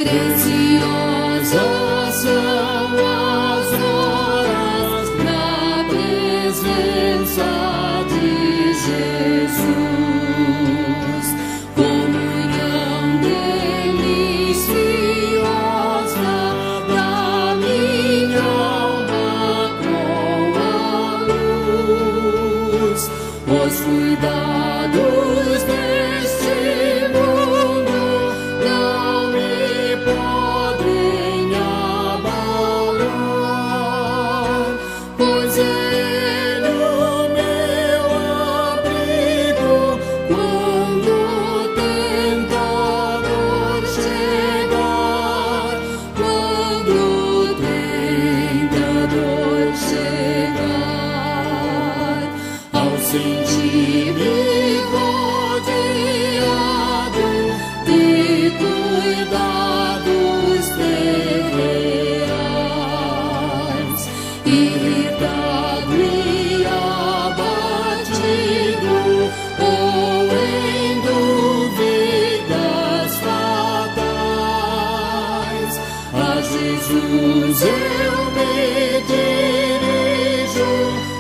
Preciosas são as horas na presença de Jesus. Comunhão deliciosa da minha alma com a luz. Os cuidados deste mundo não me podem abalar, pois Ele o meu abrigo quando o tentador chegar, quando o tentador chegar. Ao sentir-me rodeado de cuidados terreais, irritado e abatido, ou em dúvidas fatais, a Jesus eu me dirijo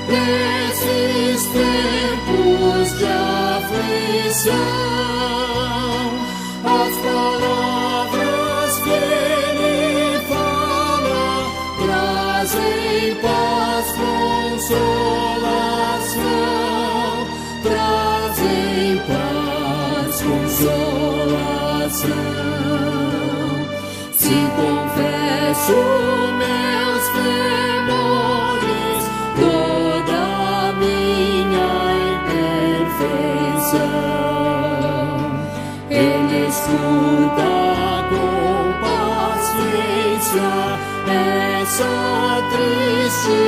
nesses tempos de aflição. As palavras que Ele fala trazem paz, consolação, trazem paz, consolação. Se confesso meus temores, toda a minha imperfeição, Ele escuta com paciência essa triste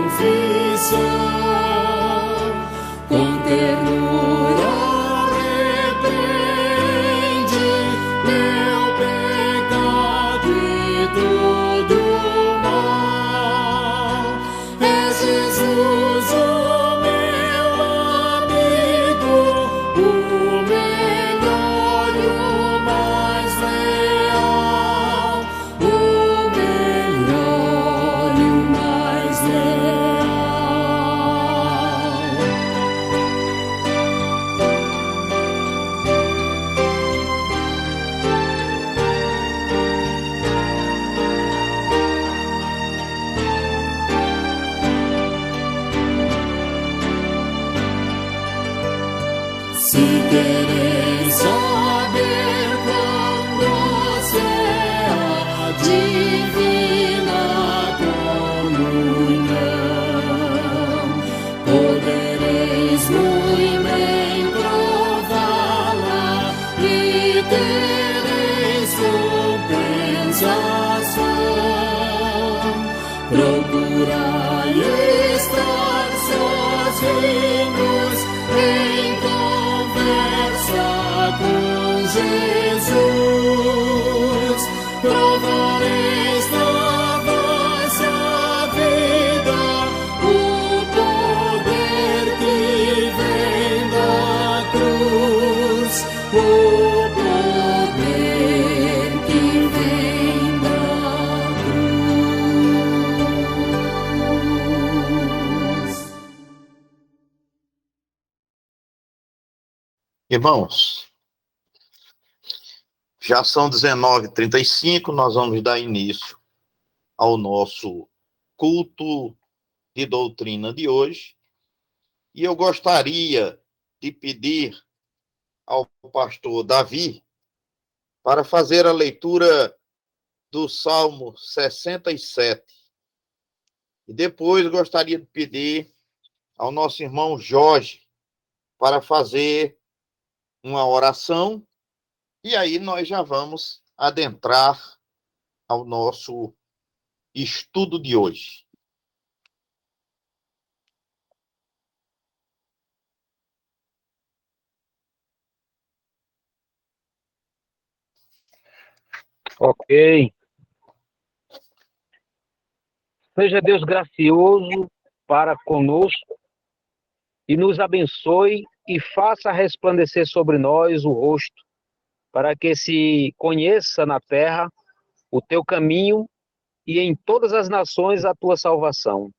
confissão. Com ternura repreende meu pecado e todo mal. É Jesus o meu amigo, o melhor e o mais leal, o melhor e o mais leal. Se quereis saber quão doce é a divina comunhão, podereis muito bem prová-la e tereis compensação. Procurai estar sozinhos em conversa com Jesus. Provareis na vossa vida o poder que vem da cruz, o poder que vem da cruz. Irmãos, já são 19h35, nós vamos dar início ao nosso culto de doutrina de hoje. E eu gostaria de pedir ao pastor Davi para fazer a leitura do Salmo 67. E depois gostaria de pedir ao nosso irmão Jorge para fazer uma oração, e aí nós já vamos adentrar ao nosso estudo de hoje. Ok. Seja Deus gracioso para conosco e nos abençoe e faça resplandecer sobre nós o rosto para que se conheça na terra o teu caminho e em todas as nações a tua salvação.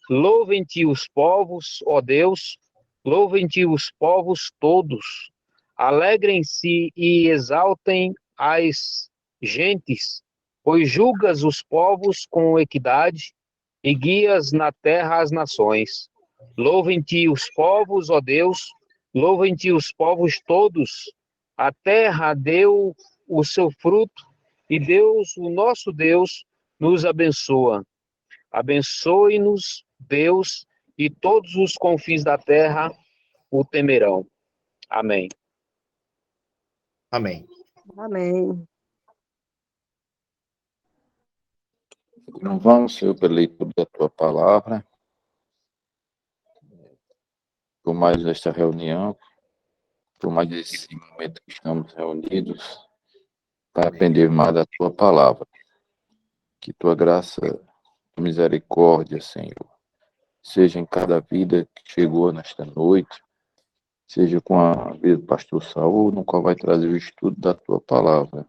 Louvem-te os povos, ó Deus, louvem-te os povos todos. Alegrem-se e exaltem as gentes, pois julgas os povos com equidade e guias na terra as nações. Louvem-te os povos, ó Deus, louvem-te os povos todos. A terra deu o seu fruto e Deus, o nosso Deus, nos abençoa. Abençoe-nos, Deus, e todos os confins da terra o temerão. Amém. Amém. Amém. Louvamos, Senhor, pela leitura da tua palavra, por mais esta reunião, por mais esse momento que estamos reunidos, para aprender mais da tua palavra. Que tua graça, tua misericórdia, Senhor, seja em cada vida que chegou nesta noite, seja com a vida do pastor Saul, no qual vai trazer o estudo da tua palavra.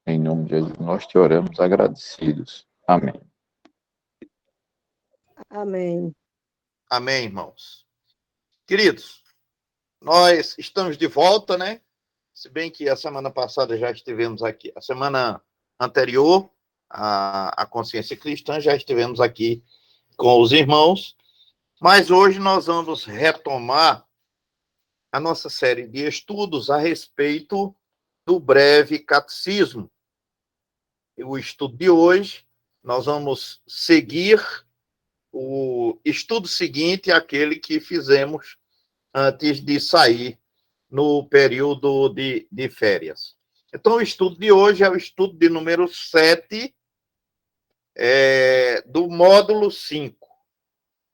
Em nome de Jesus, nós te oramos agradecidos. Amém. Amém. Amém, irmãos. Queridos, nós estamos de volta, né? Se bem que a semana passada já estivemos aqui, a semana anterior, a Consciência Cristã, já estivemos aqui com os irmãos, mas hoje nós vamos retomar a nossa série de estudos a respeito do breve catecismo. O estudo de hoje, nós vamos seguir o estudo seguinte àquele que fizemos antes de sair no período de férias. Então, o estudo de hoje é o estudo de número 7, do módulo 5.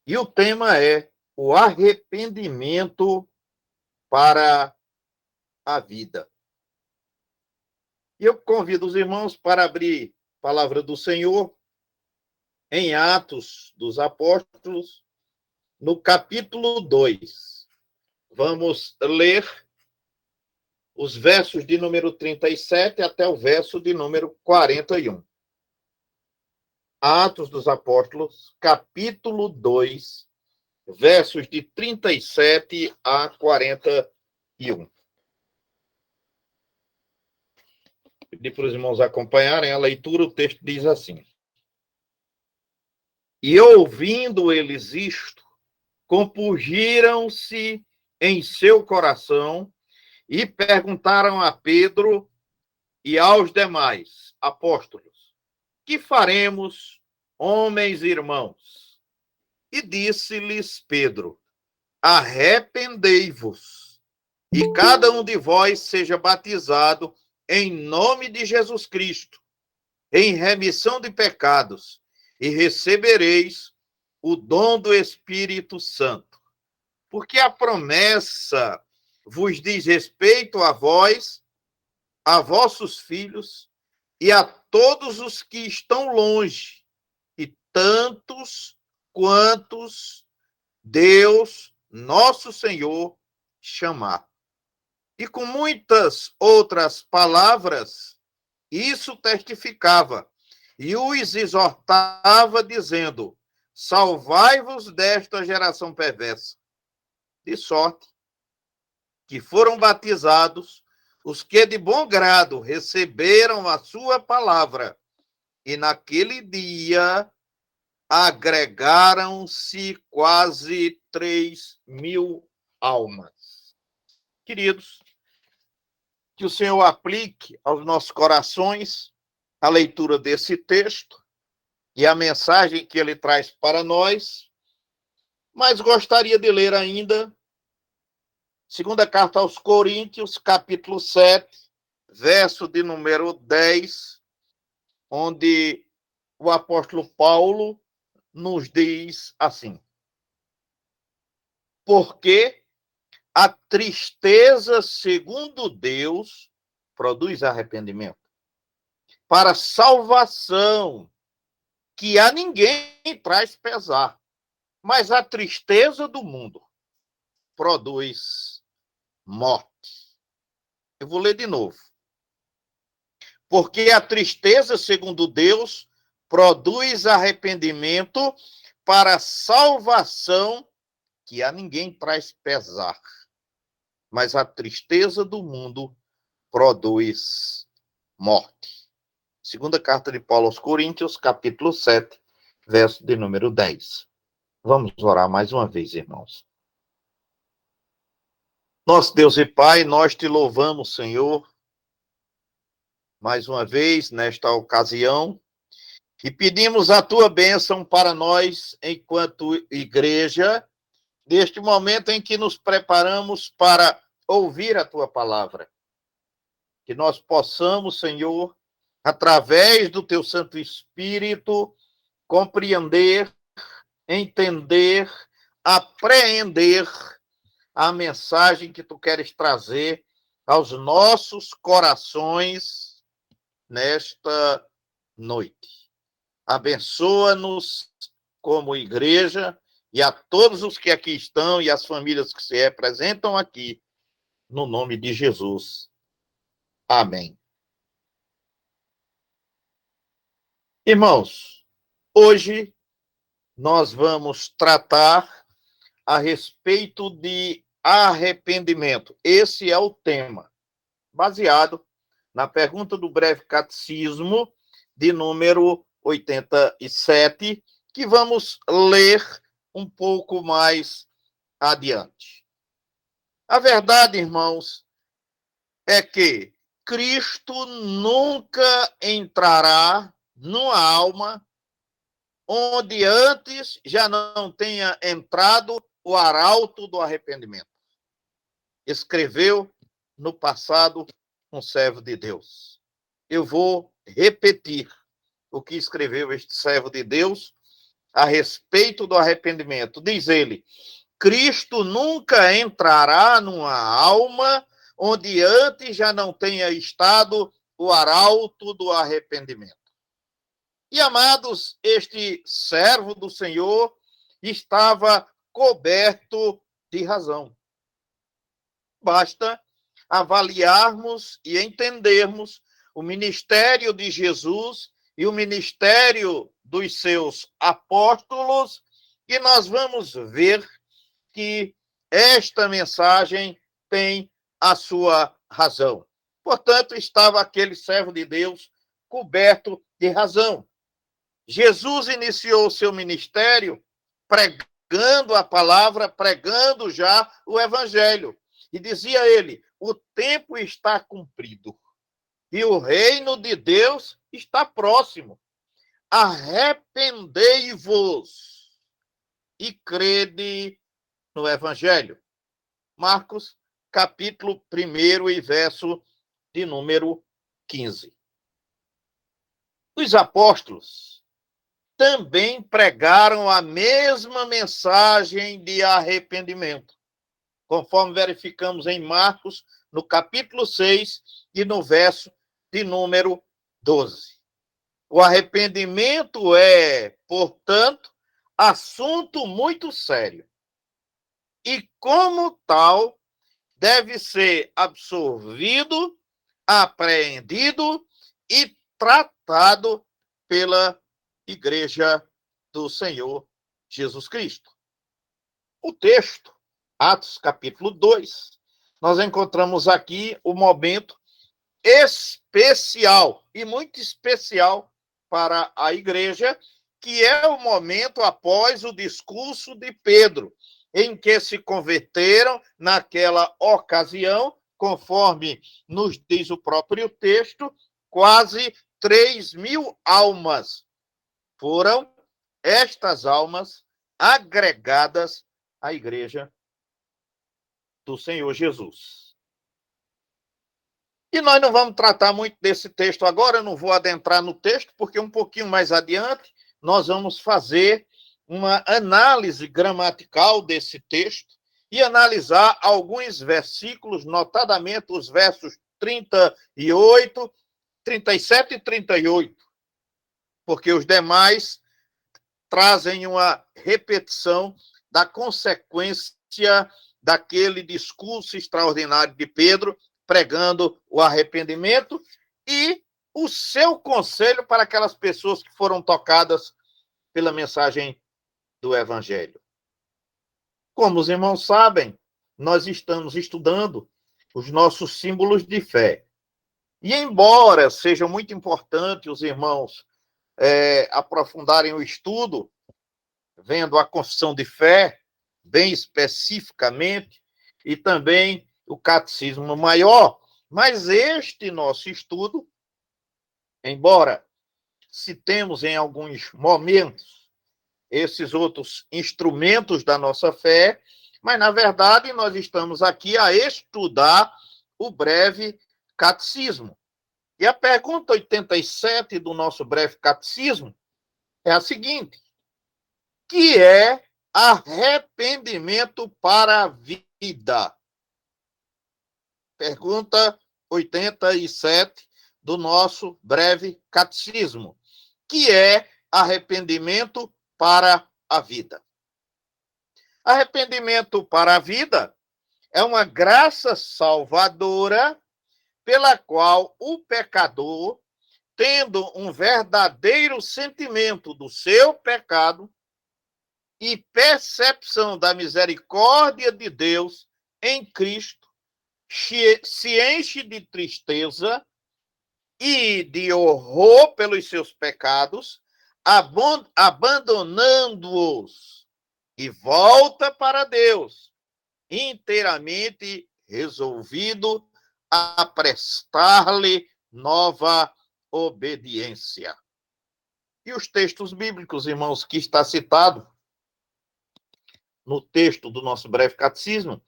E o tema é o arrependimento para a vida. E eu convido os irmãos para abrir a palavra do Senhor em Atos dos Apóstolos, no capítulo 2. Vamos ler os versos de número 37 até o verso de número 41. Atos dos Apóstolos, capítulo 2, versos de 37 a 41. Pedi para os irmãos acompanharem a leitura, o texto diz assim: E ouvindo eles isto, compungiram-se em seu coração e perguntaram a Pedro e aos demais apóstolos: Que faremos, homens e irmãos? E disse-lhes Pedro: Arrependei-vos, e cada um de vós seja batizado em nome de Jesus Cristo, em remissão de pecados, e recebereis o dom do Espírito Santo. Porque a promessa vos diz respeito a vós, a vossos filhos e a todos os que estão longe, e tantos quantos Deus, nosso Senhor, chamar. E com muitas outras palavras, isso testificava, e os exortava, dizendo: Salvai-vos desta geração perversa. De sorte que foram batizados os que de bom grado receberam a sua palavra, e naquele dia agregaram-se quase 3.000 almas. Queridos, que o Senhor aplique aos nossos corações a leitura desse texto e a mensagem que ele traz para nós, mas gostaria de ler ainda segunda carta aos Coríntios, capítulo 7, verso de número 10, onde o apóstolo Paulo nos diz assim: Porque a tristeza, segundo Deus, produz arrependimento para salvação, que a ninguém traz pesar, mas a tristeza do mundo produz morte. Eu vou ler de novo. Porque a tristeza, segundo Deus, produz arrependimento para salvação, que a ninguém traz pesar. Mas a tristeza do mundo produz morte. Segunda carta de Paulo aos Coríntios, capítulo 7, verso de número 10. Vamos orar mais uma vez, irmãos. Nosso Deus e Pai, nós te louvamos, Senhor, mais uma vez, nesta ocasião, e pedimos a tua bênção para nós, enquanto igreja, neste momento em que nos preparamos para ouvir a tua palavra. Que nós possamos, Senhor, através do teu Santo Espírito, compreender, entender, apreender a mensagem que tu queres trazer aos nossos corações nesta noite. Abençoa-nos como igreja e a todos os que aqui estão e as famílias que se representam aqui, no nome de Jesus. Amém. Irmãos, hoje nós vamos tratar a respeito de arrependimento. Esse é o tema, baseado na pergunta do breve catecismo de número 87, que vamos ler um pouco mais adiante. A verdade, irmãos, é que Cristo nunca entrará numa alma onde antes já não tenha entrado o arauto do arrependimento. Escreveu no passado um servo de Deus. Eu vou repetir o que escreveu este servo de Deus a respeito do arrependimento. Diz ele: Cristo nunca entrará numa alma onde antes já não tenha estado o arauto do arrependimento. E, amados, este servo do Senhor estava coberto de razão. Basta avaliarmos e entendermos o ministério de Jesus e o ministério dos seus apóstolos, e nós vamos ver que esta mensagem tem a sua razão. Portanto, estava aquele servo de Deus coberto de razão. Jesus iniciou o seu ministério pregando a palavra, pregando já o evangelho. E dizia ele: o tempo está cumprido e o reino de Deus está próximo. Arrependei-vos e crede no evangelho. Marcos, capítulo 1 e verso de número 15. Os apóstolos também pregaram a mesma mensagem de arrependimento, conforme verificamos em Marcos, no capítulo 6 e no verso de número 12. O arrependimento é, portanto, assunto muito sério e, como tal, deve ser absorvido, apreendido e tratado pela Igreja do Senhor Jesus Cristo. O texto, Atos capítulo 2, nós encontramos aqui o momento especial, e muito especial para a igreja, que é o momento após o discurso de Pedro, em que se converteram naquela ocasião, conforme nos diz o próprio texto, quase 3.000 almas. Foram estas almas agregadas à igreja do Senhor Jesus. E nós não vamos tratar muito desse texto agora, eu não vou adentrar no texto, porque um pouquinho mais adiante nós vamos fazer uma análise gramatical desse texto e analisar alguns versículos, notadamente os versos 38, 37 e 38, porque os demais trazem uma repetição da consequência daquele discurso extraordinário de Pedro, pregando o arrependimento, e o seu conselho para aquelas pessoas que foram tocadas pela mensagem do Evangelho. Como os irmãos sabem, nós estamos estudando os nossos símbolos de fé. E embora seja muito importante os irmãos aprofundarem o estudo, vendo a confissão de fé, bem especificamente, e também o catecismo maior, mas este nosso estudo, embora citemos em alguns momentos esses outros instrumentos da nossa fé, mas, na verdade, nós estamos aqui a estudar o breve catecismo. E a pergunta 87 do nosso breve catecismo é a seguinte: que é arrependimento para a vida? Pergunta 87 do nosso breve catecismo. Que é arrependimento para a vida? Arrependimento para a vida é uma graça salvadora pela qual o pecador, tendo um verdadeiro sentimento do seu pecado e percepção da misericórdia de Deus em Cristo, se enche de tristeza e de horror pelos seus pecados, abandonando-os, e volta para Deus, inteiramente resolvido a prestar-lhe nova obediência. E os textos bíblicos, irmãos, que está citado no texto do nosso breve catecismo,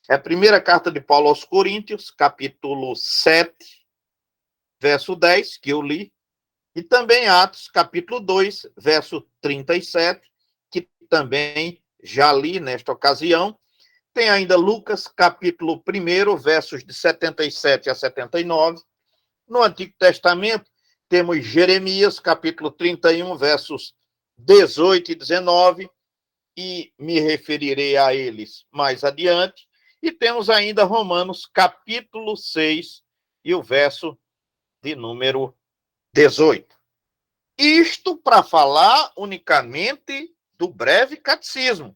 é a primeira carta de Paulo aos Coríntios, capítulo 7, verso 10, que eu li, e também Atos, capítulo 2, verso 37, que também já li nesta ocasião. Tem ainda Lucas, capítulo 1, versos de 77 a 79. No Antigo Testamento, temos Jeremias, capítulo 31, versos 18 e 19, e me referirei a eles mais adiante. E temos ainda Romanos, capítulo 6, e o verso de número 18. Isto para falar unicamente do breve catecismo.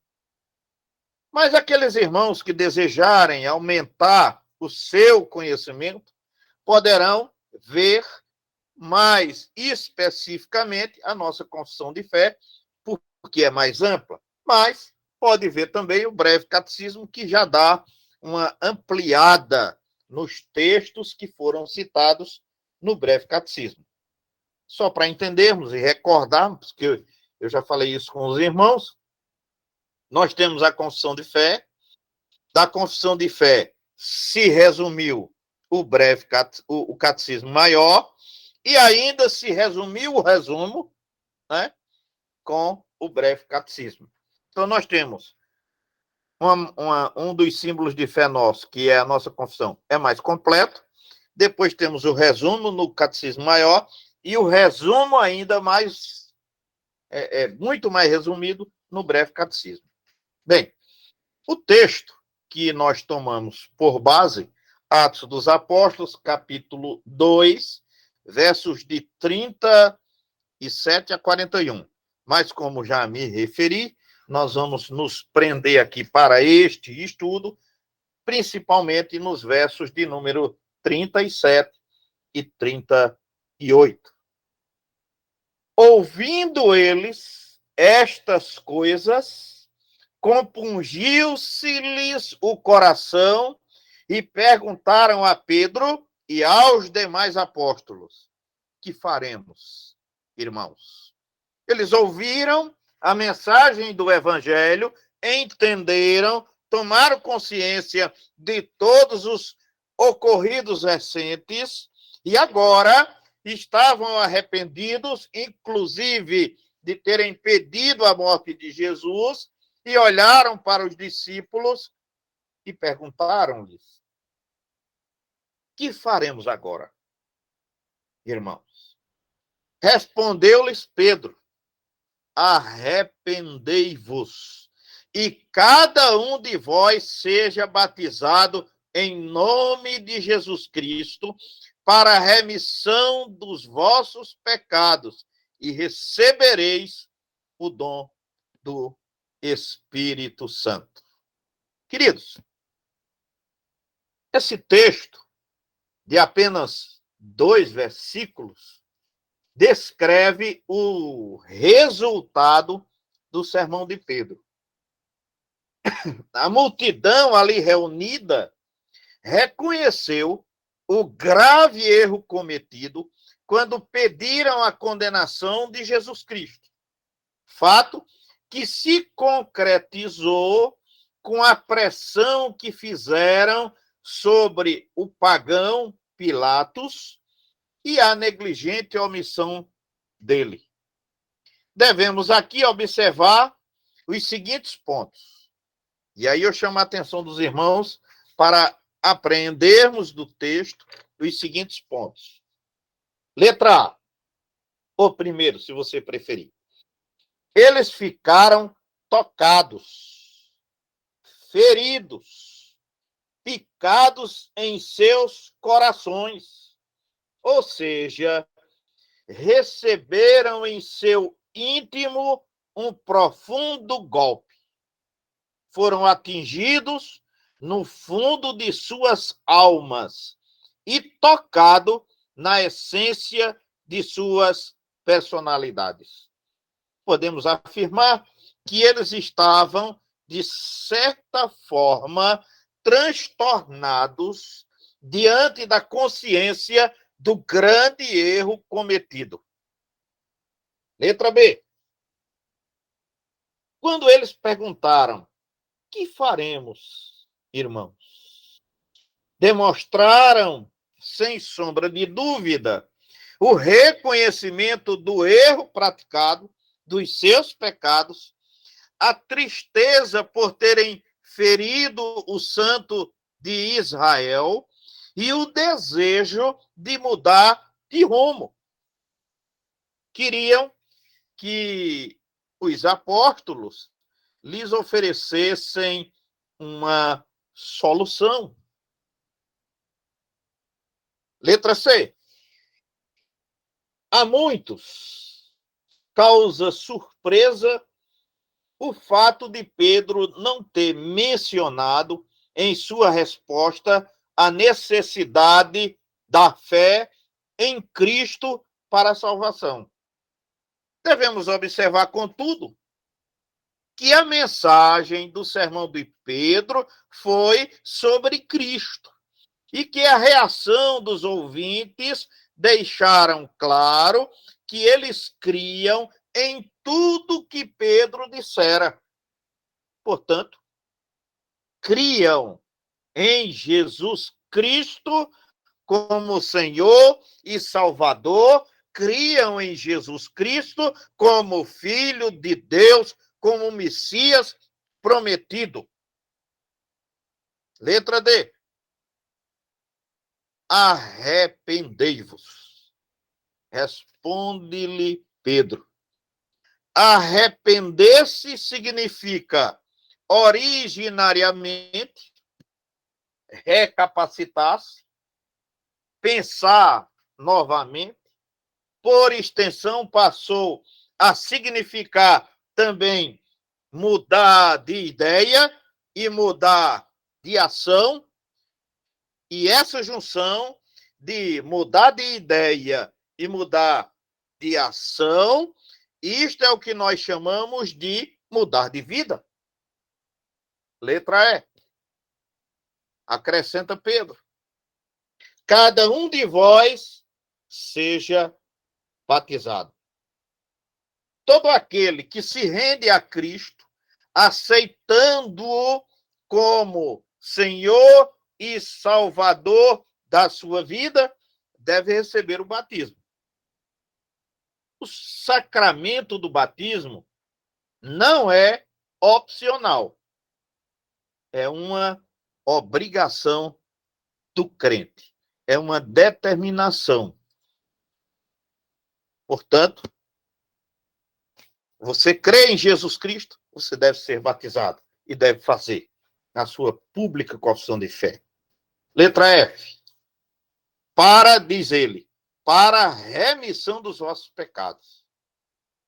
Mas aqueles irmãos que desejarem aumentar o seu conhecimento poderão ver mais especificamente a nossa confissão de fé, porque é mais ampla, mas pode ver também o breve catecismo, que já dá uma ampliada nos textos que foram citados no breve catecismo. Só para entendermos e recordarmos, que eu já falei isso com os irmãos, nós temos a confissão de fé. Da confissão de fé se resumiu o breve o catecismo maior, e ainda se resumiu o resumo, né, com o breve catecismo. Então, nós temos um dos símbolos de fé nosso, que é a nossa confissão, é mais completo. Depois temos o resumo no catecismo maior, e o resumo ainda mais, muito mais resumido no breve catecismo. Bem, o texto que nós tomamos por base, Atos dos Apóstolos, capítulo 2, versos de 37 a 41. Mas, como já me referi, nós vamos nos prender aqui para este estudo, principalmente nos versos de número 37 e 38. Ouvindo eles estas coisas, compungiu-se-lhes o coração e perguntaram a Pedro e aos demais apóstolos: que faremos, irmãos? Eles ouviram a mensagem do Evangelho, entenderam, tomaram consciência de todos os ocorridos recentes e agora estavam arrependidos, inclusive de terem pedido a morte de Jesus, e olharam para os discípulos e perguntaram-lhes: que faremos agora, irmãos? Respondeu-lhes Pedro: arrependei-vos, e cada um de vós seja batizado em nome de Jesus Cristo, para a remissão dos vossos pecados, e recebereis o dom do Espírito Santo. Queridos, esse texto, de apenas 2 versículos, descreve o resultado do sermão de Pedro. A multidão ali reunida reconheceu o grave erro cometido quando pediram a condenação de Jesus Cristo. Fato que se concretizou com a pressão que fizeram sobre o pagão Pilatos e a negligente omissão dele. Devemos aqui observar os seguintes pontos. E aí eu chamo a atenção dos irmãos para apreendermos do texto os seguintes pontos. Letra A, ou primeiro, se você preferir. Eles ficaram tocados, feridos, picados em seus corações, ou seja, receberam em seu íntimo um profundo golpe. Foram atingidos no fundo de suas almas e tocado na essência de suas personalidades. Podemos afirmar que eles estavam, de certa forma, transtornados diante da consciência do grande erro cometido. Letra B. Quando eles perguntaram: que faremos, irmãos? Demonstraram, sem sombra de dúvida, o reconhecimento do erro praticado, dos seus pecados, a tristeza por terem ferido o santo de Israel e o desejo de mudar de rumo. Queriam que os apóstolos lhes oferecessem uma solução. Letra C. A muitos causa surpresa o fato de Pedro não ter mencionado em sua resposta a necessidade da fé em Cristo para a salvação. Devemos observar, contudo, que a mensagem do sermão de Pedro foi sobre Cristo e que a reação dos ouvintes deixaram claro que eles criam em tudo que Pedro dissera. Portanto, criam em Jesus Cristo como Senhor e Salvador, criam em Jesus Cristo como Filho de Deus, como Messias prometido. Letra D. Arrependei-vos. Responde-lhe Pedro. Arrepender-se significa, originariamente, recapacitar-se, pensar novamente. Por extensão, passou a significar também mudar de ideia e mudar de ação. E essa junção de mudar de ideia e mudar de ação, isto é o que nós chamamos de mudar de vida. Letra E. Acrescenta Pedro. Cada um de vós seja batizado. Todo aquele que se rende a Cristo, aceitando-o como Senhor e Salvador da sua vida, deve receber o batismo. O sacramento do batismo não é opcional. É uma obrigação do crente. É uma determinação. Portanto, você crê em Jesus Cristo, você deve ser batizado e deve fazer a sua pública confissão de fé. Letra F. diz ele, para a remissão dos vossos pecados.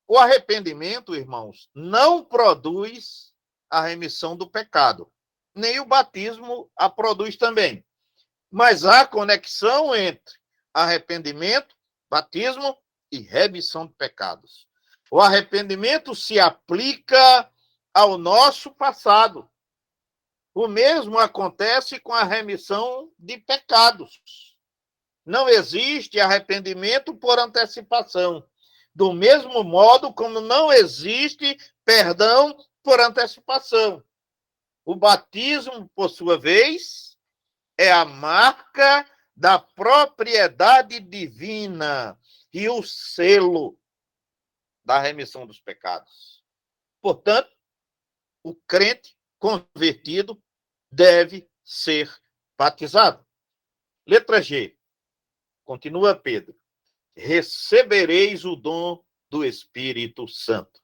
O arrependimento, irmãos, não produz a remissão do pecado. Nem o batismo a produz também. Mas há conexão entre arrependimento, batismo e remissão de pecados. O arrependimento se aplica ao nosso passado. O mesmo acontece com a remissão de pecados. Não existe arrependimento por antecipação. Do mesmo modo como não existe perdão por antecipação. O batismo, por sua vez, é a marca da propriedade divina e o selo da remissão dos pecados. Portanto, o crente convertido deve ser batizado. Letra G. Continua Pedro. Recebereis o dom do Espírito Santo.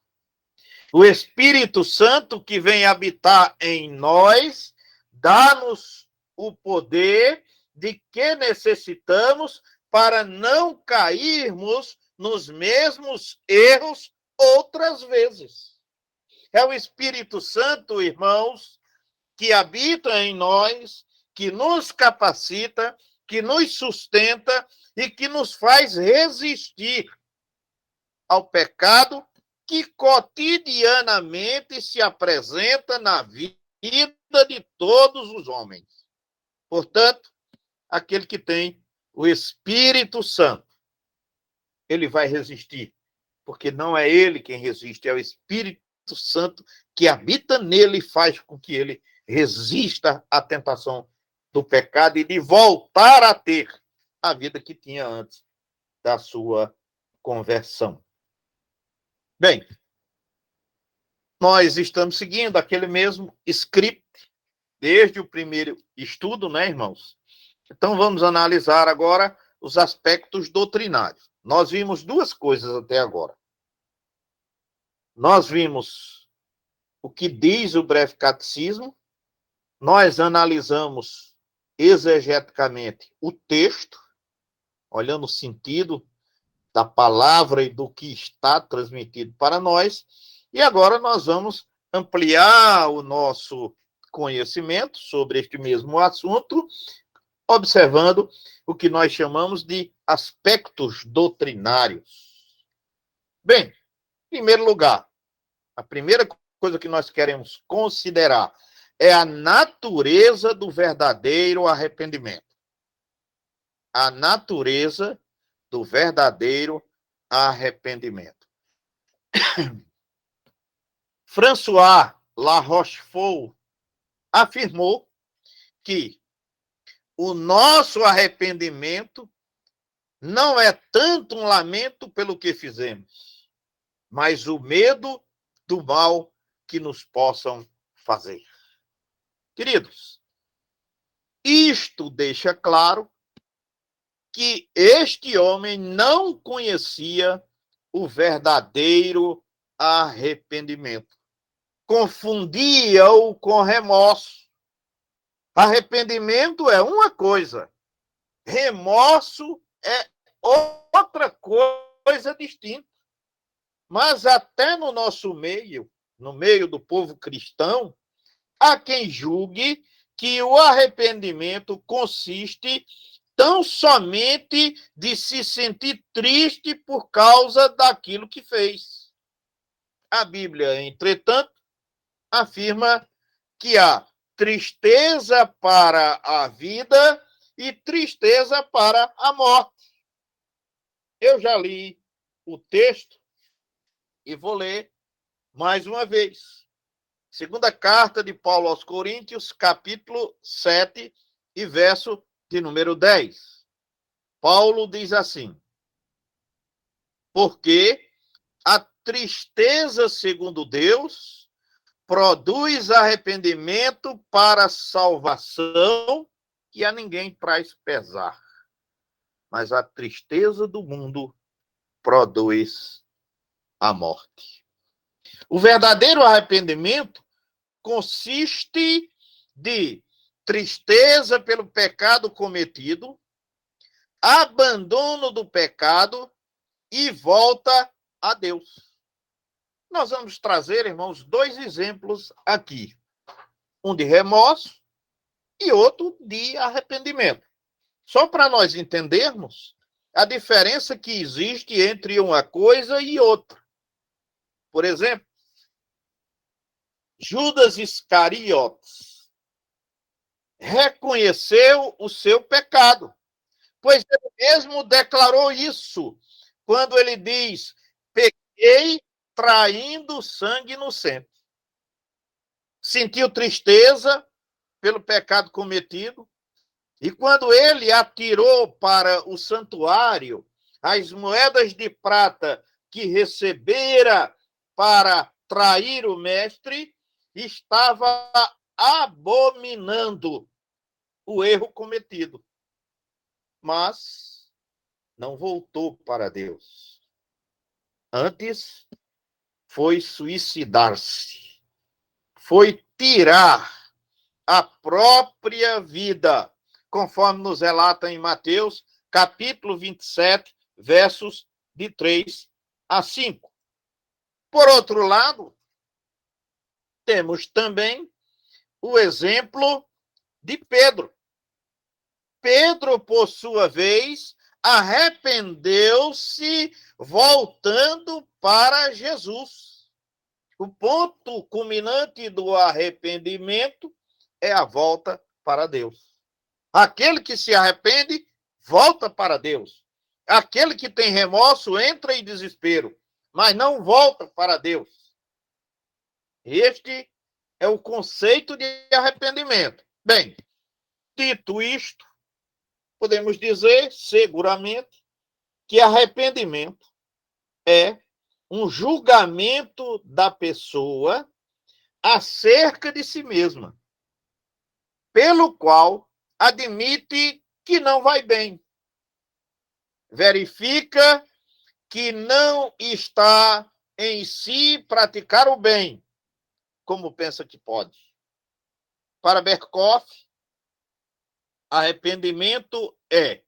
O Espírito Santo que vem habitar em nós, dá-nos o poder de que necessitamos para não cairmos nos mesmos erros outras vezes. É o Espírito Santo, irmãos, que habita em nós, que nos capacita, que nos sustenta e que nos faz resistir ao pecado que cotidianamente se apresenta na vida de todos os homens. Portanto, aquele que tem o Espírito Santo, ele vai resistir, porque não é ele quem resiste, é o Espírito Santo que habita nele e faz com que ele resista à tentação do pecado e de voltar a ter a vida que tinha antes da sua conversão. Bem, nós estamos seguindo aquele mesmo script desde o primeiro estudo, né, irmãos? Então, vamos analisar agora os aspectos doutrinários. Nós vimos duas coisas até agora. Nós vimos o que diz o breve catecismo, nós analisamos exegeticamente o texto, olhando o sentido da palavra e do que está transmitido para nós, e agora nós vamos ampliar o nosso conhecimento sobre este mesmo assunto, observando o que nós chamamos de aspectos doutrinários. Bem, em primeiro lugar, a primeira coisa que nós queremos considerar é a natureza do verdadeiro arrependimento. A natureza do verdadeiro arrependimento. François La Rochefoucauld afirmou que o nosso arrependimento não é tanto um lamento pelo que fizemos, mas o medo do mal que nos possam fazer. Queridos, isto deixa claro que este homem não conhecia o verdadeiro arrependimento. Confundia-o com remorso. Arrependimento é uma coisa, remorso é outra coisa distinta. Mas até no nosso meio, no meio do povo cristão, há quem julgue que o arrependimento consiste tão somente de se sentir triste por causa daquilo que fez. A Bíblia, entretanto, afirma que há tristeza para a vida e tristeza para a morte. Eu já li o texto e vou ler mais uma vez. Segunda carta de Paulo aos Coríntios, capítulo 7 e verso de número 10. Paulo diz assim: porque a tristeza, segundo Deus, produz arrependimento para a salvação que a ninguém traz pesar. Mas a tristeza do mundo produz a morte. O verdadeiro arrependimento consiste de tristeza pelo pecado cometido, abandono do pecado e volta a Deus. Nós vamos trazer, irmãos, 2 exemplos aqui. Um de remorso e outro de arrependimento. Só para nós entendermos a diferença que existe entre uma coisa e outra. Por exemplo, Judas Iscariotes reconheceu o seu pecado, pois ele mesmo declarou isso quando ele diz: pequei traindo sangue inocente. Sentiu tristeza pelo pecado cometido, e quando ele atirou para o santuário as moedas de prata que recebera para trair o mestre, estava abominando o erro cometido. Mas não voltou para Deus. Antes, foi suicidar-se. Foi tirar a própria vida, conforme nos relata em Mateus, capítulo 27, versos de 3 a 5. Por outro lado, temos também o exemplo de Pedro. Pedro, por sua vez, arrependeu-se voltando para Jesus. O ponto culminante do arrependimento é a volta para Deus. Aquele que se arrepende, volta para Deus. Aquele que tem remorso, entra em desespero, mas não volta para Deus. Este é o conceito de arrependimento. Bem, dito isto, podemos dizer, seguramente, que arrependimento é um julgamento da pessoa acerca de si mesma, pelo qual admite que não vai bem, verifica que não está em si praticar o bem, como pensa que pode. Para Berkhoff, arrependimento é,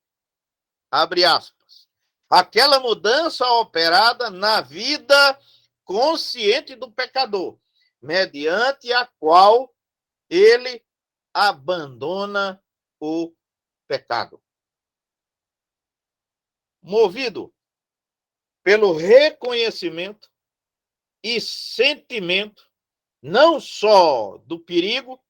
abre aspas, aquela mudança operada na vida consciente do pecador, mediante a qual ele abandona o pecado. Movido pelo reconhecimento e sentimento não só do perigo,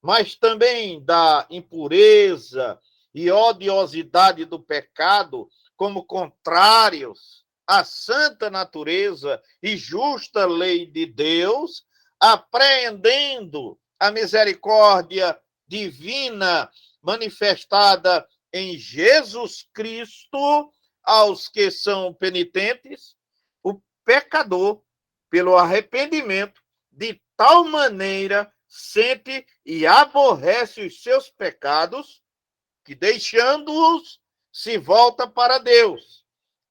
mas também da impureza e odiosidade do pecado como contrários à santa natureza e justa lei de Deus, apreendendo a misericórdia divina manifestada em Jesus Cristo aos que são penitentes, o pecador, pelo arrependimento, de tal maneira sente e aborrece os seus pecados, que deixando-os, se volta para Deus,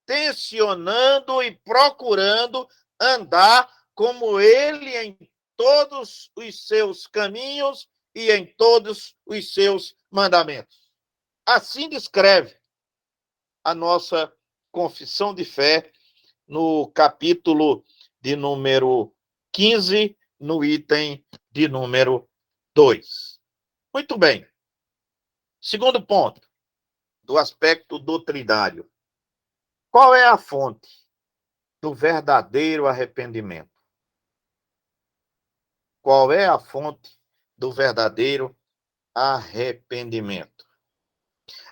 tensionando e procurando andar como ele em todos os seus caminhos e em todos os seus mandamentos. Assim descreve a nossa confissão de fé no capítulo de número 15, no item de número 2. Muito bem. Segundo ponto, do aspecto doutrinário. Qual é a fonte do verdadeiro arrependimento? Qual é a fonte do verdadeiro arrependimento?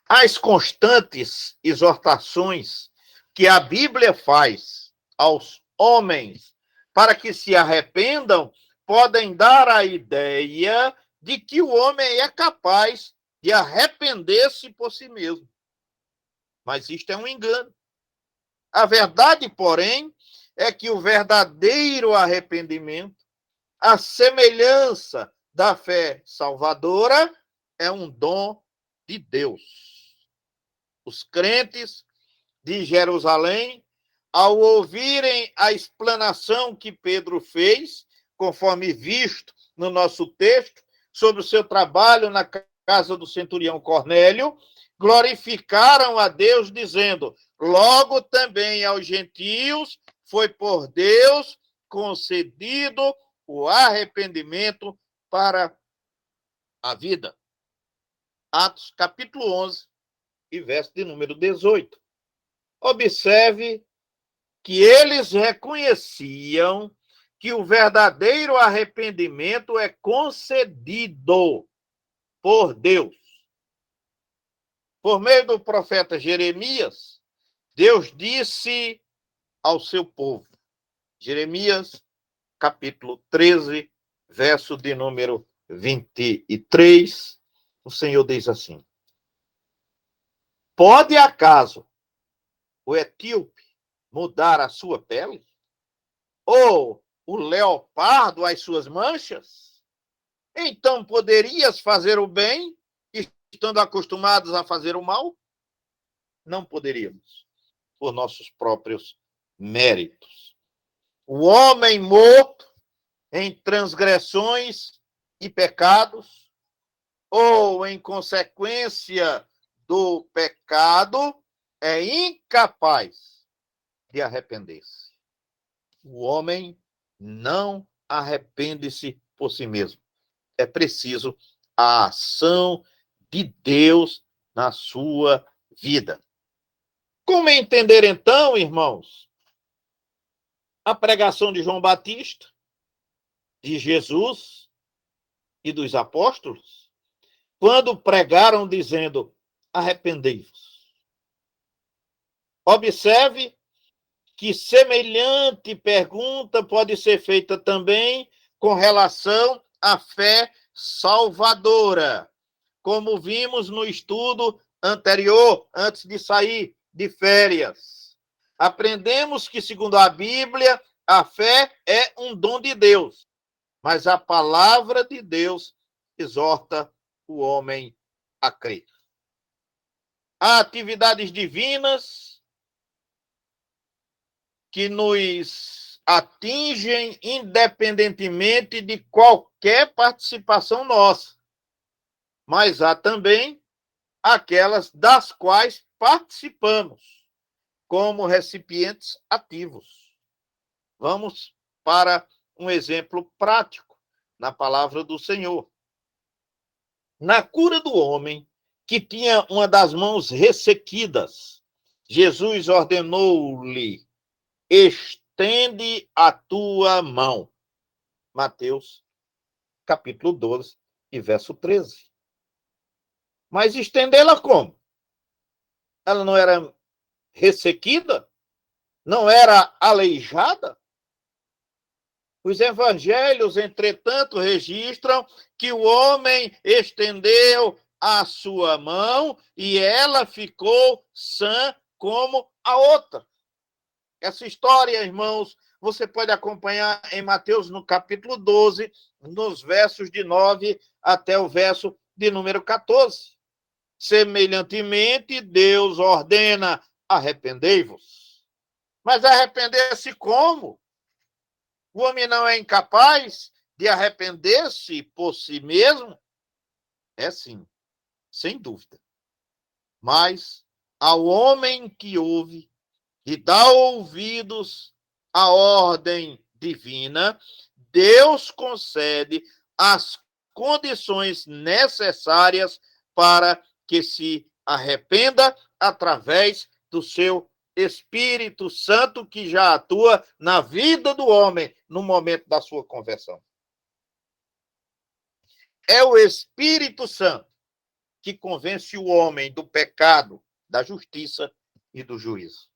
As constantes exortações que a Bíblia faz aos homens para que se arrependam podem dar a ideia de que o homem é capaz de arrepender-se por si mesmo. Mas isto é um engano. A verdade, porém, é que o verdadeiro arrependimento, a semelhança da fé salvadora, é um dom de Deus. Os crentes de Jerusalém, ao ouvirem a explanação que Pedro fez, conforme visto no nosso texto, sobre o seu trabalho na casa do centurião Cornélio, glorificaram a Deus, dizendo: logo também aos gentios foi por Deus concedido o arrependimento para a vida. Atos, capítulo 11, e verso de número 18. Observe que eles reconheciam que o verdadeiro arrependimento é concedido por Deus. Por meio do profeta Jeremias, Deus disse ao seu povo, Jeremias, capítulo 13, verso de número 23, o Senhor diz assim: pode acaso o etíope mudar a sua pele? Ou o leopardo as suas manchas? Então poderias fazer o bem, estando acostumados a fazer o mal? Não poderíamos, por nossos próprios méritos. O homem morto em transgressões e pecados, ou em consequência do pecado, é incapaz de arrepender-se. O homem não arrepende-se por si mesmo. É preciso a ação de Deus na sua vida. Como entender, então, irmãos, a pregação de João Batista, de Jesus e dos apóstolos, quando pregaram dizendo: arrependei-vos? Observe que semelhante pergunta pode ser feita também com relação à fé salvadora, como vimos no estudo anterior, antes de sair de férias. Aprendemos que, segundo a Bíblia, a fé é um dom de Deus, mas a palavra de Deus exorta o homem a crer. Há atividades divinas que nos atingem independentemente de qualquer participação nossa. Mas há também aquelas das quais participamos, como recipientes ativos. Vamos para um exemplo prático na palavra do Senhor. Na cura do homem que tinha uma das mãos ressequidas, Jesus ordenou-lhe: estende a tua mão. Mateus, capítulo 12, e verso 13. Mas estendê-la como? Ela não era ressequida? Não era aleijada? Os evangelhos, entretanto, registram que o homem estendeu a sua mão e ela ficou sã como a outra. Essa história, irmãos, você pode acompanhar em Mateus, no capítulo 12, nos versos de 9 até o verso de número 14. Semelhantemente, Deus ordena: arrependei-vos. Mas arrepender-se como? O homem não é incapaz de arrepender-se por si mesmo? É sim, sem dúvida. Mas ao homem que ouve e dá ouvidos à ordem divina, Deus concede as condições necessárias para que se arrependa através do seu Espírito Santo, que já atua na vida do homem no momento da sua conversão. É o Espírito Santo que convence o homem do pecado, da justiça e do juízo.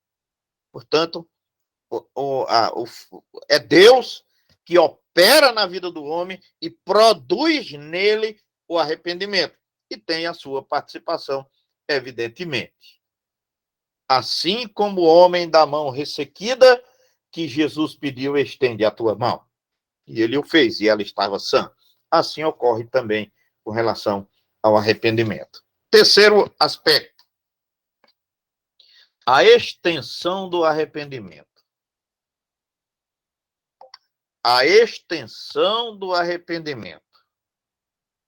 Portanto, é Deus que opera na vida do homem e produz nele o arrependimento. E tem a sua participação, evidentemente. Assim como o homem da mão ressequida, que Jesus pediu: estende a tua mão. E ele o fez, e ela estava sã. Assim ocorre também com relação ao arrependimento. Terceiro aspecto: a extensão do arrependimento. A extensão do arrependimento.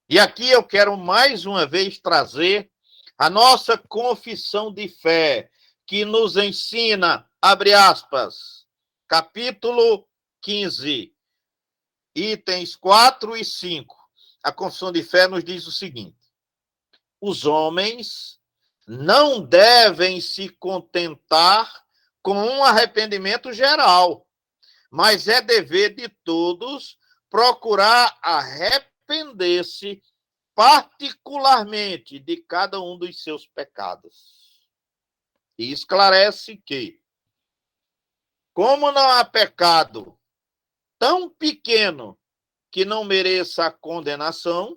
E aqui eu quero mais uma vez trazer a nossa confissão de fé, que nos ensina, abre aspas, capítulo 15, itens 4 e 5. A confissão de fé nos diz o seguinte: os homens não devem se contentar com um arrependimento geral, mas é dever de todos procurar arrepender-se particularmente de cada um dos seus pecados. E esclarece que, como não há pecado tão pequeno que não mereça a condenação,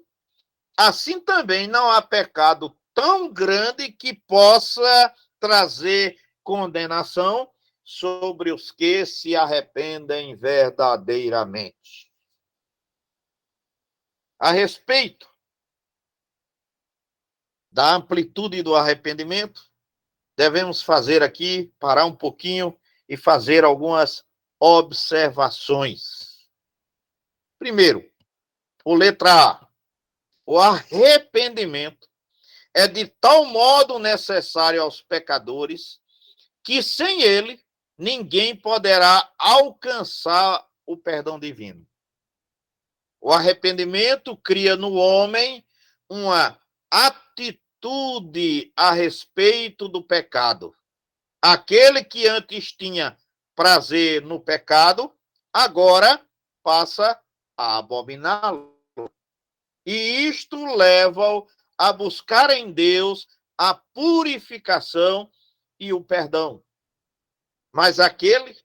assim também não há pecado tão grande que possa trazer condenação sobre os que se arrependem verdadeiramente. A respeito da amplitude do arrependimento, devemos fazer aqui, parar um pouquinho e fazer algumas observações. Primeiro, o letra A. O arrependimento é de tal modo necessário aos pecadores que sem ele ninguém poderá alcançar o perdão divino. O arrependimento cria no homem uma atitude a respeito do pecado. Aquele que antes tinha prazer no pecado, agora passa a abominá-lo. E isto leva-o a buscar em Deus a purificação e o perdão. Mas aquele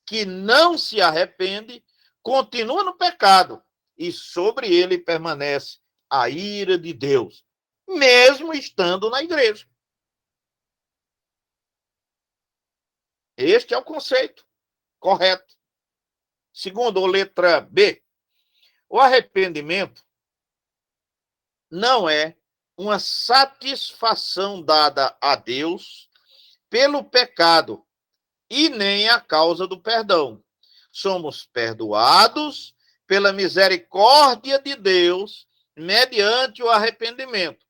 que não se arrepende continua no pecado e sobre ele permanece a ira de Deus, mesmo estando na igreja. Este é o conceito correto. Segundo a letra B, o arrependimento não é uma satisfação dada a Deus pelo pecado e nem a causa do perdão. Somos perdoados pela misericórdia de Deus mediante o arrependimento.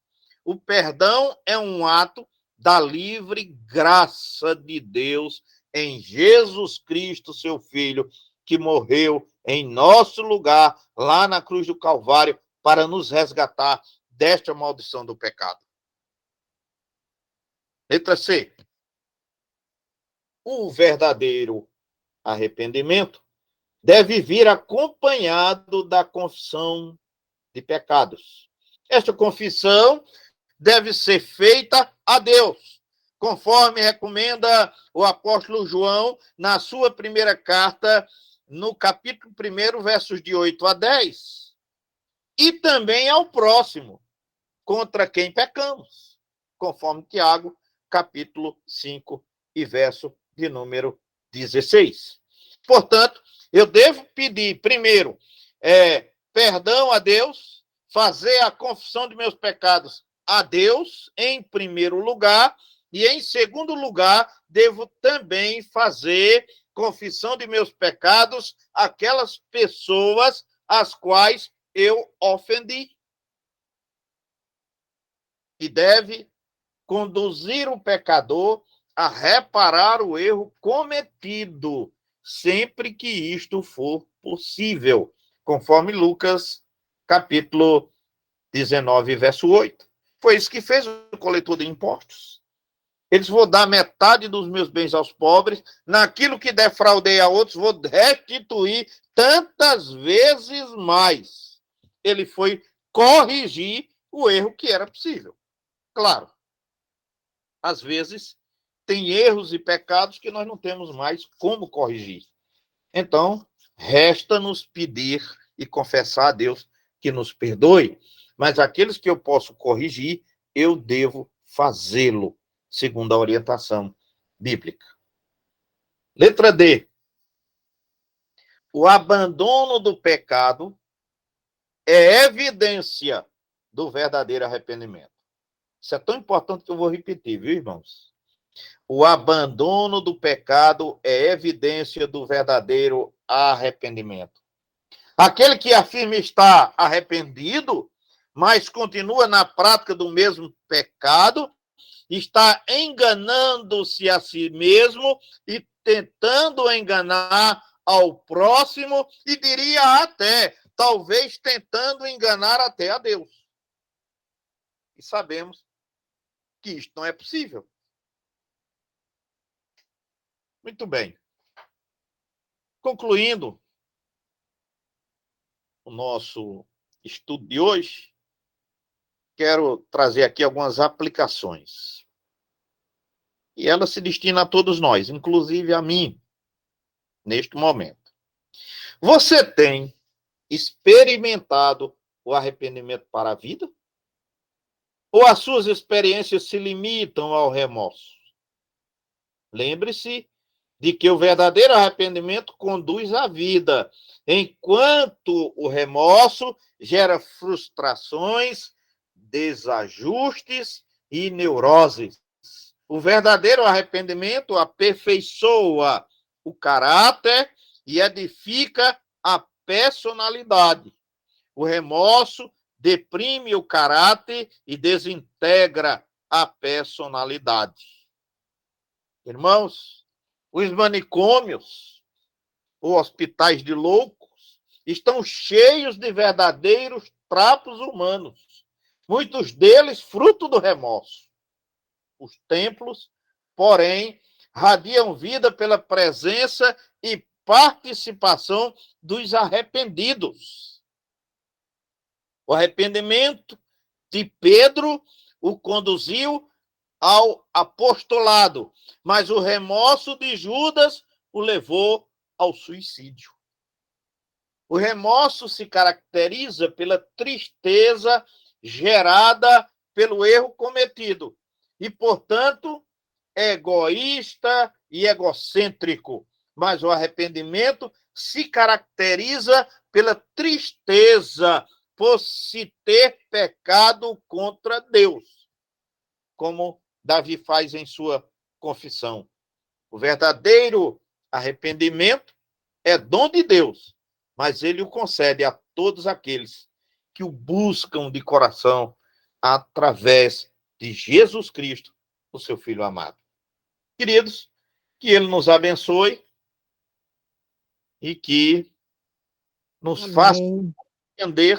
O perdão é um ato da livre graça de Deus em Jesus Cristo, seu Filho, que morreu em nosso lugar lá na cruz do Calvário para nos resgatar desta maldição do pecado. Letra C. O verdadeiro arrependimento deve vir acompanhado da confissão de pecados. Esta confissão deve ser feita a Deus, conforme recomenda o apóstolo João na sua primeira carta, no capítulo 1, versos de 8 a 10, e também ao próximo, contra quem pecamos, conforme Tiago, capítulo 5 e verso de número 16. Portanto, eu devo pedir, primeiro, perdão a Deus, fazer a confissão de meus pecados a Deus, em primeiro lugar, e em segundo lugar, devo também fazer confissão de meus pecados àquelas pessoas às quais eu ofendi. E deve conduzir o pecador a reparar o erro cometido, sempre que isto for possível, conforme Lucas, capítulo 19, verso 8. Foi isso que fez o coletor de impostos. Eles vão dar metade dos meus bens aos pobres, naquilo que defraudei a outros, vou restituir tantas vezes mais. Ele foi corrigir o erro que era possível. Claro, às vezes tem erros e pecados que nós não temos mais como corrigir. Então, resta-nos pedir e confessar a Deus que nos perdoe, mas aqueles que eu posso corrigir, eu devo fazê-lo, segundo a orientação bíblica. Letra D. O abandono do pecado é evidência do verdadeiro arrependimento. Isso é tão importante que eu vou repetir, viu, irmãos? O abandono do pecado é evidência do verdadeiro arrependimento. Aquele que afirma estar arrependido, mas continua na prática do mesmo pecado, está enganando-se a si mesmo e tentando enganar ao próximo, e diria até, talvez tentando enganar até a Deus. E sabemos que isto não é possível. Muito bem. Concluindo o nosso estudo de hoje, quero trazer aqui algumas aplicações. E ela se destina a todos nós, inclusive a mim, neste momento. Você tem experimentado o arrependimento para a vida? Ou as suas experiências se limitam ao remorso? Lembre-se de que o verdadeiro arrependimento conduz à vida, enquanto o remorso gera frustrações, desajustes e neuroses. O verdadeiro arrependimento aperfeiçoa o caráter e edifica a personalidade. O remorso deprime o caráter e desintegra a personalidade. Irmãos, os manicômios, ou hospitais de loucos, estão cheios de verdadeiros trapos humanos, muitos deles fruto do remorso. Os templos, porém, radiam vida pela presença e participação dos arrependidos. O arrependimento de Pedro o conduziu ao apostolado, mas o remorso de Judas o levou ao suicídio. O remorso se caracteriza pela tristeza gerada pelo erro cometido e, portanto, é egoísta e egocêntrico, mas o arrependimento se caracteriza pela tristeza por se ter pecado contra Deus, como Davi faz em sua confissão. O verdadeiro arrependimento é dom de Deus, mas ele o concede a todos aqueles que o buscam de coração através de Jesus Cristo, o seu Filho amado. Queridos, que ele nos abençoe e que nos faça entender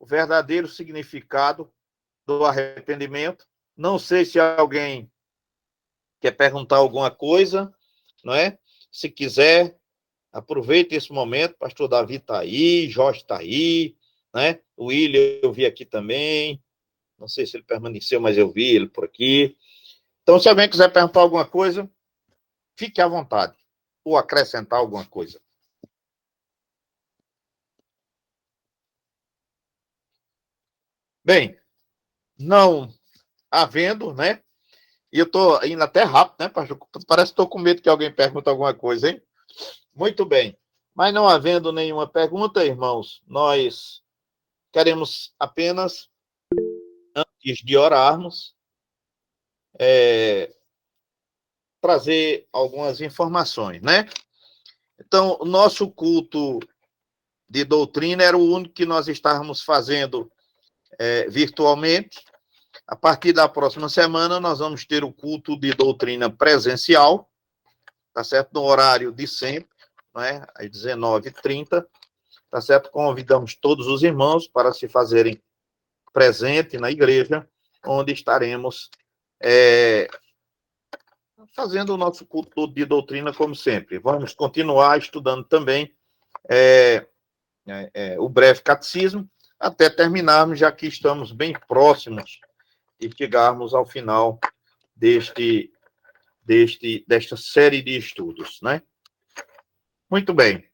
o verdadeiro significado do arrependimento. Não sei se alguém quer perguntar alguma coisa, não é? Se quiser, aproveite esse momento. Pastor Davi está aí, Jorge está aí, né? O William eu vi aqui também. Não sei se ele permaneceu, mas eu vi ele por aqui. Então, se alguém quiser perguntar alguma coisa, fique à vontade. Ou acrescentar alguma coisa. Bem, não havendo, né? E eu estou indo até rápido, né, pastor? Parece que estou com medo que alguém pergunte alguma coisa, hein? Muito bem. Mas não havendo nenhuma pergunta, irmãos, nós queremos apenas, antes de orarmos, trazer algumas informações, né? Então, o nosso culto de doutrina era o único que nós estávamos fazendo virtualmente. A partir da próxima semana, nós vamos ter o culto de doutrina presencial, tá certo? No horário de sempre, né? Às 19h30, tá certo? Convidamos todos os irmãos para se fazerem presente na igreja, onde estaremos fazendo o nosso culto de doutrina como sempre. Vamos continuar estudando também o breve catecismo, até terminarmos, já que estamos bem próximos de chegarmos ao final desta série de estudos, né? Muito bem.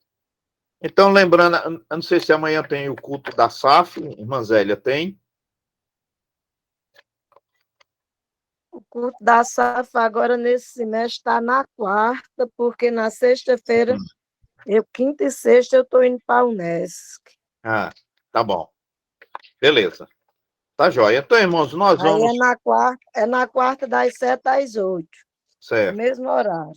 Então, lembrando, eu não sei se amanhã tem o culto da SAF, irmã Zélia tem. O culto da SAF agora nesse semestre está na quarta, porque na sexta-feira, quinta e sexta, eu estou indo para a Unesc. Ah, tá bom. Beleza. Tá joia. Então, irmãos, nós vamos... Aí é na quarta das 7 às 8. Certo. No mesmo horário.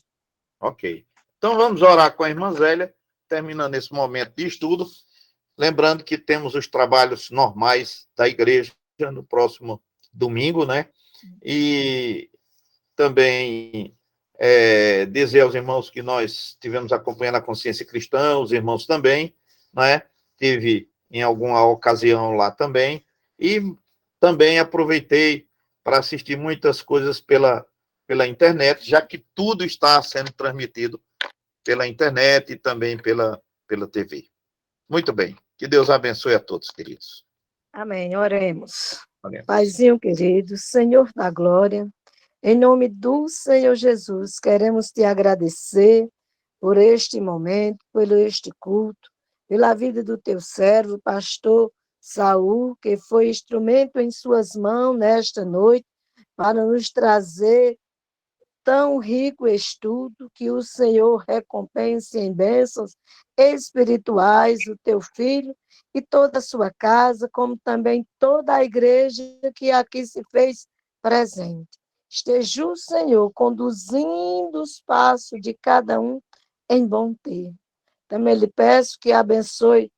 Ok. Então, vamos orar com a irmã Zélia, terminando esse momento de estudo. Lembrando que temos os trabalhos normais da igreja no próximo domingo, né? E também dizer aos irmãos que nós tivemos acompanhando a Consciência Cristã, os irmãos também, né? Tive em alguma ocasião lá também, e também aproveitei para assistir muitas coisas pela internet, já que tudo está sendo transmitido pela internet e também pela TV. Muito bem. Que Deus abençoe a todos, queridos. Amém. Oremos. Oremos. Paizinho querido, Senhor da glória, em nome do Senhor Jesus, queremos te agradecer por este momento, por este culto, pela vida do teu servo, pastor Saul, que foi instrumento em suas mãos nesta noite para nos trazer tão rico estudo, que o Senhor recompense em bênçãos espirituais o teu filho e toda a sua casa, como também toda a igreja que aqui se fez presente. Esteja o Senhor conduzindo os passos de cada um em bom tempo. Também lhe peço que abençoe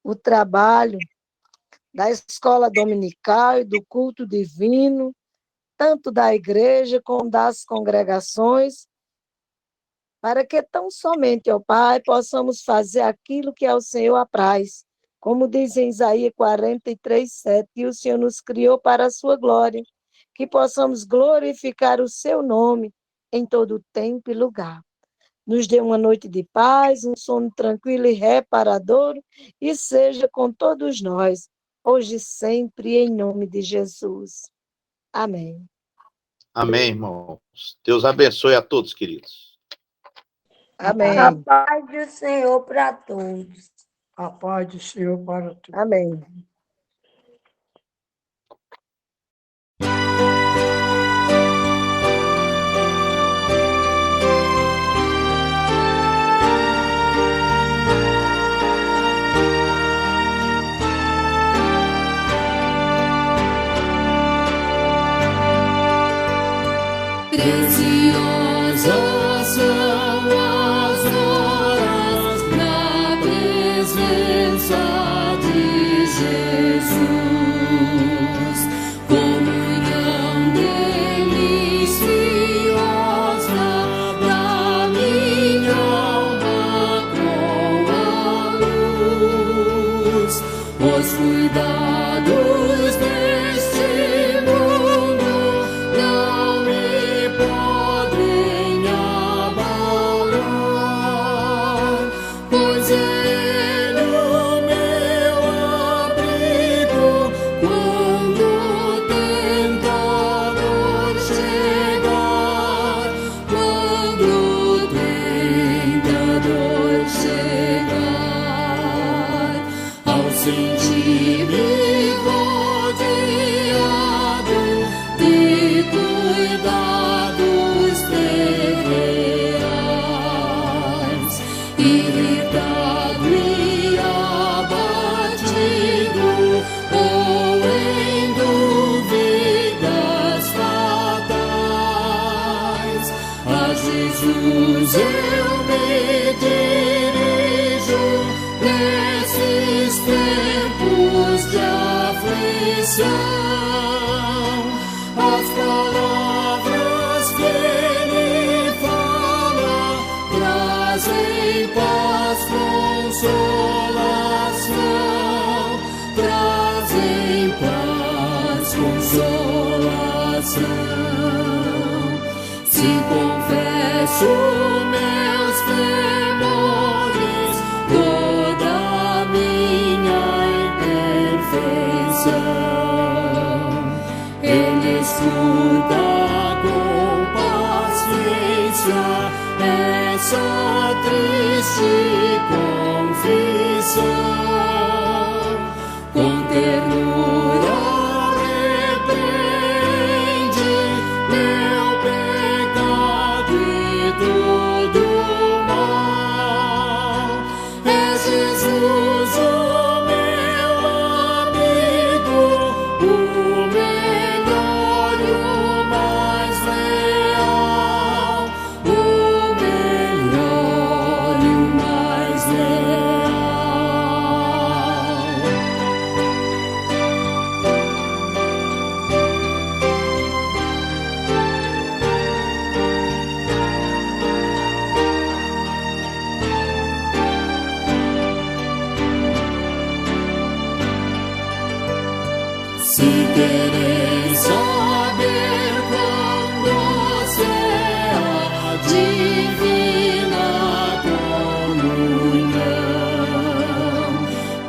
o trabalho da escola dominical e do culto divino, tanto da igreja como das congregações, para que tão somente, ó Pai, possamos fazer aquilo que ao Senhor apraz. Como diz em Isaías 43:7, que o Senhor nos criou para a sua glória, que possamos glorificar o seu nome em todo tempo e lugar. Nos dê uma noite de paz, um sono tranquilo e reparador, e seja com todos nós, hoje e sempre, em nome de Jesus. Amém. Amém, irmãos. Deus abençoe a todos, queridos. Amém. A paz do Senhor para todos. A paz do Senhor para todos. Amém. Preciosas são as horas na presença de Jesus. Comunhão deliciosa da minha alma com a luz. Os cuidados deste mundo não me podem abalar, pois Ele o meu abrigo quando o tentador chegar, quando o tentador chegar, ao sentir-me rodeado de cuidados terrenais, irritado e abatido, ou em dúvidas fatais, a Jesus eu me dirijo nesses tempos de aflição. As palavras que Ele fala trazem paz, consolação, trazem paz, consolação. Se confesso meus temores, toda a minha imperfeição, Ele escuta com paciência essa triste confissão. Com ternura repreende meu pecado e todo mal. É Jesus o meu amigo, o melhor e o mais leal, o melhor e o mais leal. Podereis saber quão doce é a divina comunhão.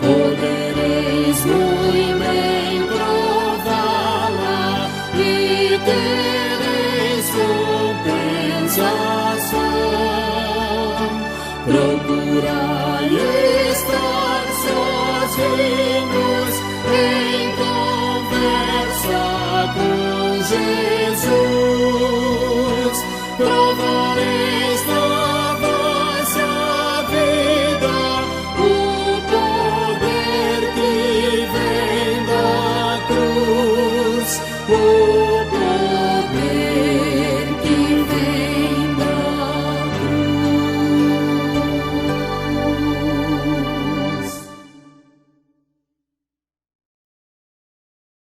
Podereis muito bem prová-la e tereis compensação. Procurai estar sozinhos em conversa com Jesus. Provai